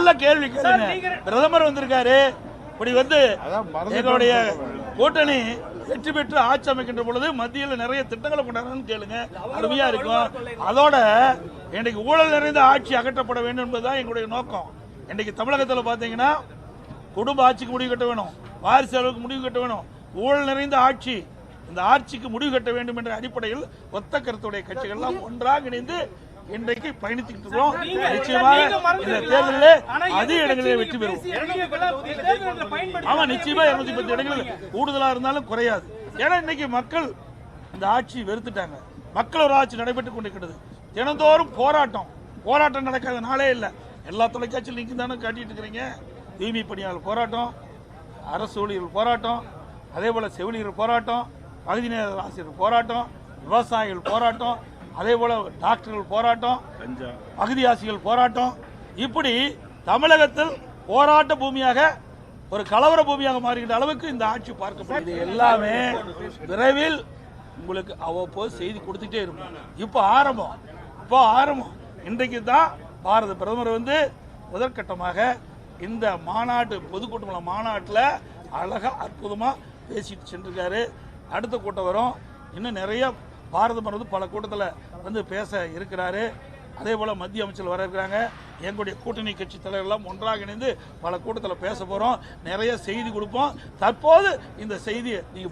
நல்ல கேள்வி கேளுங்க. பிரதமர் வந்திருக்காரு, இப்படி வந்து எங்களுடைய கூட்டணி வெற்றி பெற்று ஆட்சி அமைக்கின்ற பொழுது மத்தியில் நிறைய திட்டங்களை கொண்டாடுறோம்னு கேளுங்க, அருமையா இருக்கும். அதோட இன்றைக்கு ஊழல் நிறைந்த ஆட்சி அகற்றப்பட வேண்டும் என்பதுதான் எங்களுடைய நோக்கம். இன்றைக்கு தமிழகத்தில் பார்த்தீங்கன்னா குடும்ப ஆட்சிக்கு முடிவு கட்ட வேணும், வாரிசு அளவுக்கு முடிவு கட்ட வேணும், ஊழல் நிறைந்த ஆட்சி, இந்த ஆட்சிக்கு முடிவு கட்ட வேண்டும் என்ற அடிப்படையில் ஒத்த கருத்துடைய கட்சிகள் எல்லாம் ஒன்றாக இணைந்து இன்றைக்கு பயணித்துட்டு இருக்கிறோம். நிச்சயமாக இந்த தேர்தலில் அதிக இடங்களில் வெற்றி பெறுவோம். ஆமா, நிச்சயமா 210 இடங்களில் கூடுதலா இருந்தாலும் குறையாது. ஏன்னா இன்னைக்கு மக்கள் இந்த ஆட்சி வெறுத்துட்டாங்க. மக்கள் ஒரு ஆட்சி நடைபெற்றுக் கொண்டிருக்கிறது. தினந்தோறும் போராட்டம் நடக்காத நாளே இல்லை. எல்லா தொலைக்காட்சியில் நீங்க தானே காட்டிட்டு இருக்கிறீங்க. தூய்மை பணியாளர் போராட்டம், அரசு ஊழியர்கள் போராட்டம், அதே போல செவிலியர் போராட்டம், பகுதி நேர ஆசிரியர் போராட்டம், விவசாயிகள் போராட்டம், அதே போல டாக்டர்கள் போராட்டம், பகுதியாசிகள் போராட்டம், இப்படி தமிழகத்தில் போராட்ட பூமியாக ஒரு கலவர பூமியாக மாறுகின்ற அளவுக்கு இந்த ஆட்சி பார்க்கப்படுது. எல்லாமே விரைவில் உங்களுக்கு அவ்வப்போது செய்தி கொடுத்துட்டே இருக்கும். இப்போ ஆரம்பம். இன்றைக்கு தான் பாரத பிரதமர் வந்து முதற்கட்டமாக இந்த மாநாட்டு பொதுக்கூட்ட மாநாட்டில் அழகா அற்புதமா பேசிட்டு சென்றிருக்காரு. அடுத்த கூட்டம் வரும். இன்னும் நிறைய பாரத பிரதமர் பல கூட்டத்தில் வந்து பேச இருக்கிறாரு. அதே போல மத்திய அமைச்சர் வர இருக்கிறாங்க. எங்களுடைய கூட்டணி கட்சி தலைவர்கள் ஒன்றாக இணைந்து பல கூட்டத்தில் பேச போறோம். நிறைய செய்தி கொடுப்போம். தற்போது இந்த செய்தியை நீங்க